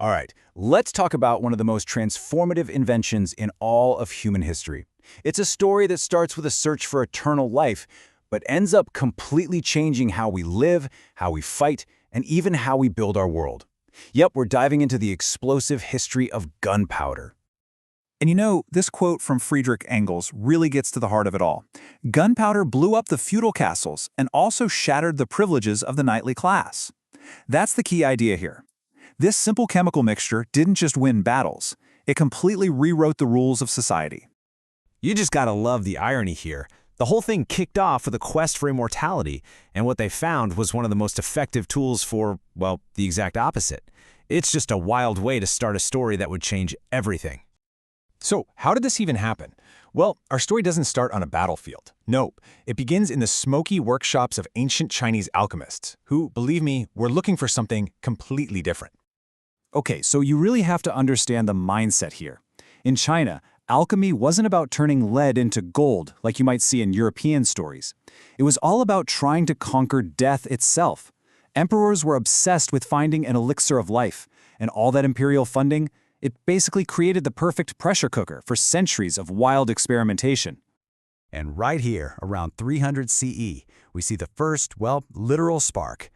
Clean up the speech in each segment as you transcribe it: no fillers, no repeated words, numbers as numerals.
All right, let's talk about one of the most transformative inventions in all of human history. It's a story that starts with a search for eternal life, but ends up completely changing how we live, how we fight, and even how we build our world. Yep, we're diving into the explosive history of gunpowder. And you know, this quote from Friedrich Engels really gets to the heart of it all. Gunpowder blew up the feudal castles and also shattered the privileges of the knightly class. That's the key idea here. This simple chemical mixture didn't just win battles, it completely rewrote the rules of society. You just gotta love the irony here. The whole thing kicked off with a quest for immortality, and what they found was one of the most effective tools for, well, the exact opposite. It's just a wild way to start a story that would change everything. So, how did this even happen? Well, our story doesn't start on a battlefield. No, it begins in the smoky workshops of ancient Chinese alchemists, who, believe me, were looking for something completely different. Okay, so you really have to understand the mindset here. In China, alchemy wasn't about turning lead into gold like you might see in European stories. It was all about trying to conquer death itself. Emperors were obsessed with finding an elixir of life, and all that imperial funding, it basically created the perfect pressure cooker for centuries of wild experimentation. And right here, around 300 CE, we see the first, well, literal spark.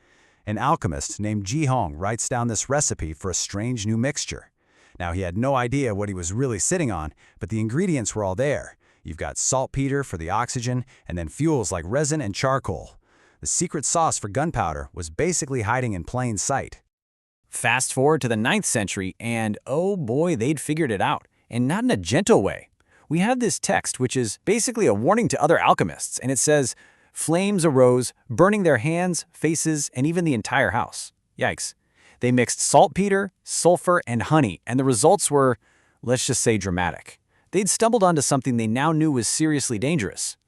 An alchemist named Ji Hong writes down this recipe for a strange new mixture. Now, he had no idea what he was really sitting on, but the ingredients were all there. You've got saltpeter for the oxygen, and then fuels like resin and charcoal. The secret sauce for gunpowder was basically hiding in plain sight. Fast forward to the 9th century, and oh boy, they'd figured it out, and not in a gentle way. We have this text, which is basically a warning to other alchemists, and it says, "Flames arose, burning their hands, faces, and even the entire house." Yikes. They mixed saltpeter, sulfur, and honey, and the results were, let's just say, dramatic. They'd stumbled onto something they now knew was seriously dangerous.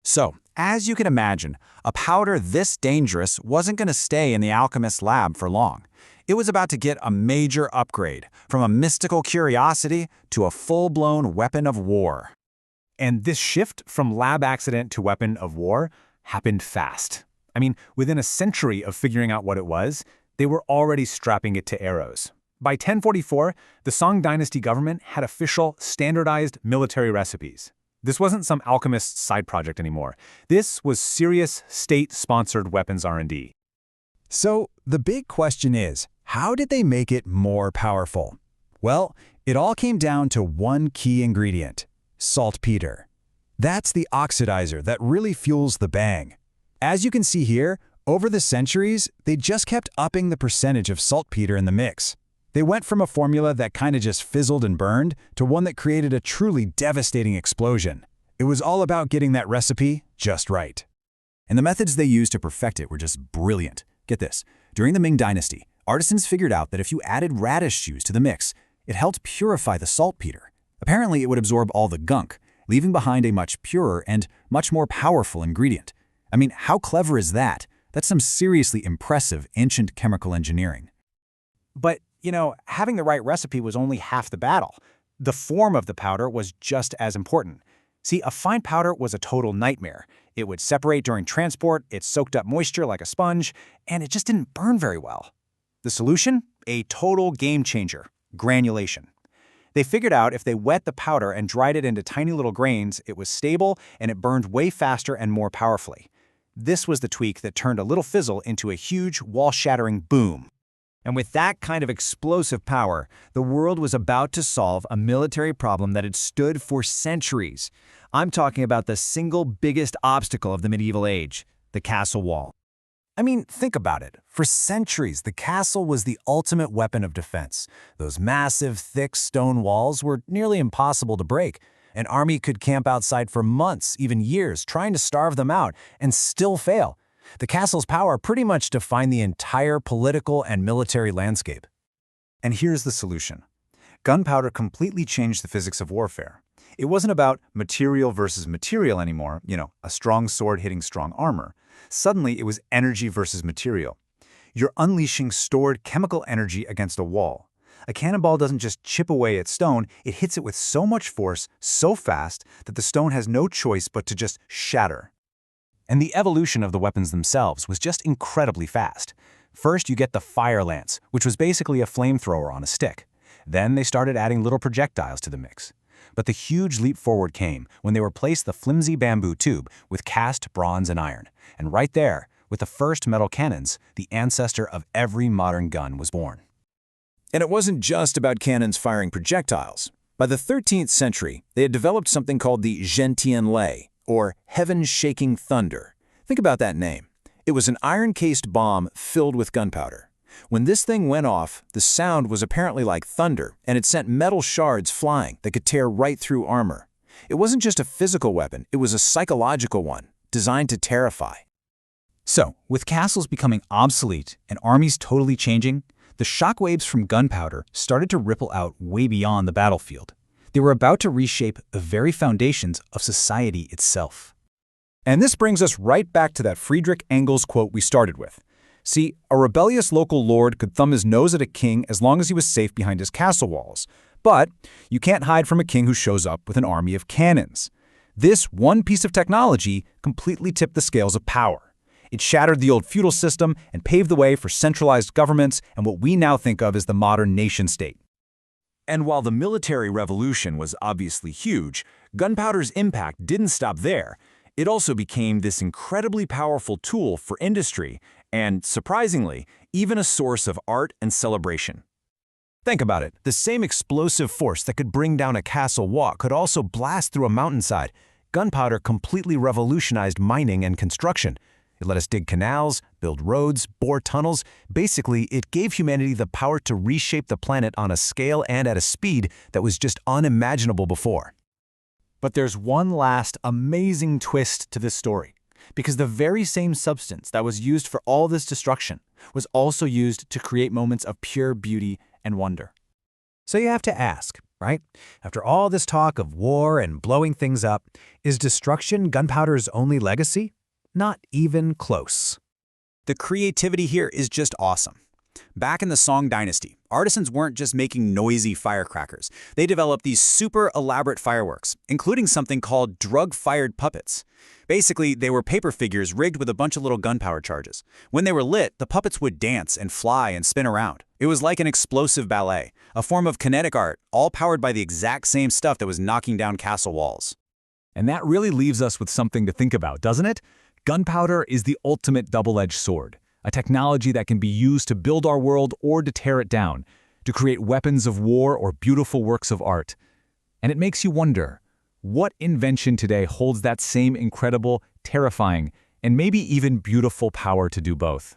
So, as you can imagine, a powder this dangerous wasn't going to stay in the alchemist's lab for long. It was about to get a major upgrade, from a mystical curiosity to a full-blown weapon of war. And this shift from lab accident to weapon of war happened fast. I mean, within a century of figuring out what it was, they were already strapping it to arrows. By 1044, the Song dynasty government had official, standardized military recipes. This wasn't some alchemist's side project anymore. This was serious, state-sponsored weapons R&D. So, the big question is, how did they make it more powerful? Well, it all came down to one key ingredient: saltpeter. That's the oxidizer that really fuels the bang. As you can see here, over the centuries, they just kept upping the percentage of saltpeter in the mix. They went from a formula that kind of just fizzled and burned to one that created a truly devastating explosion. It was all about getting that recipe just right. And the methods they used to perfect it were just brilliant. Get this, during the Ming Dynasty, artisans figured out that if you added radish juice to the mix, it helped purify the saltpeter. Apparently, it would absorb all the gunk, leaving behind a much purer and much more powerful ingredient. I mean, how clever is that? That's some seriously impressive ancient chemical engineering. But, you know, having the right recipe was only half the battle. The form of the powder was just as important. See, a fine powder was a total nightmare. It would separate during transport, it soaked up moisture like a sponge, and it just didn't burn very well. The solution? A total game changer: granulation. They figured out if they wet the powder and dried it into tiny little grains, it was stable and it burned way faster and more powerfully. This was the tweak that turned a little fizzle into a huge, wall-shattering boom. And with that kind of explosive power, the world was about to solve a military problem that had stood for centuries. I'm talking about the single biggest obstacle of the medieval age: the castle wall. I mean, think about it. For centuries, the castle was the ultimate weapon of defense. Those massive, thick stone walls were nearly impossible to break. An army could camp outside for months, even years, trying to starve them out, and still fail. The castle's power pretty much defined the entire political and military landscape. And here's the solution. Gunpowder completely changed the physics of warfare. It wasn't about material versus material anymore, a strong sword hitting strong armor. Suddenly, it was energy versus material. You're unleashing stored chemical energy against a wall. A cannonball doesn't just chip away at stone, it hits it with so much force, so fast, that the stone has no choice but to just shatter. And the evolution of the weapons themselves was just incredibly fast. First, you get the fire lance, which was basically a flamethrower on a stick. Then they started adding little projectiles to the mix. But the huge leap forward came when they replaced the flimsy bamboo tube with cast bronze and iron. And right there, with the first metal cannons, the ancestor of every modern gun was born. And it wasn't just about cannons firing projectiles. By the 13th century, they had developed something called the Zhentianlei, or heaven-shaking thunder. Think about that name. It was an iron-cased bomb filled with gunpowder. When this thing went off, the sound was apparently like thunder, and it sent metal shards flying that could tear right through armor. It wasn't just a physical weapon, it was a psychological one, designed to terrify. So, with castles becoming obsolete and armies totally changing, the shockwaves from gunpowder started to ripple out way beyond the battlefield. They were about to reshape the very foundations of society itself. And this brings us right back to that Friedrich Engels quote we started with. See, a rebellious local lord could thumb his nose at a king as long as he was safe behind his castle walls. But you can't hide from a king who shows up with an army of cannons. This one piece of technology completely tipped the scales of power. It shattered the old feudal system and paved the way for centralized governments and what we now think of as the modern nation-state. And while the military revolution was obviously huge, gunpowder's impact didn't stop there. It also became this incredibly powerful tool for industry and, surprisingly, even a source of art and celebration. Think about it. The same explosive force that could bring down a castle wall could also blast through a mountainside. Gunpowder completely revolutionized mining and construction. It let us dig canals, build roads, bore tunnels. Basically, it gave humanity the power to reshape the planet on a scale and at a speed that was just unimaginable before. But there's one last amazing twist to this story, because the very same substance that was used for all this destruction was also used to create moments of pure beauty and wonder. So you have to ask, right? After all this talk of war and blowing things up, is destruction gunpowder's only legacy? Not even close. The creativity here is just awesome. Back in the Song Dynasty, artisans weren't just making noisy firecrackers. They developed these super elaborate fireworks, including something called drug-fired puppets. Basically, they were paper figures rigged with a bunch of little gunpowder charges. When they were lit, the puppets would dance and fly and spin around. It was like an explosive ballet, a form of kinetic art, all powered by the exact same stuff that was knocking down castle walls. And that really leaves us with something to think about, doesn't it? Gunpowder is the ultimate double-edged sword, a technology that can be used to build our world or to tear it down, to create weapons of war or beautiful works of art. And it makes you wonder, what invention today holds that same incredible, terrifying, and maybe even beautiful power to do both?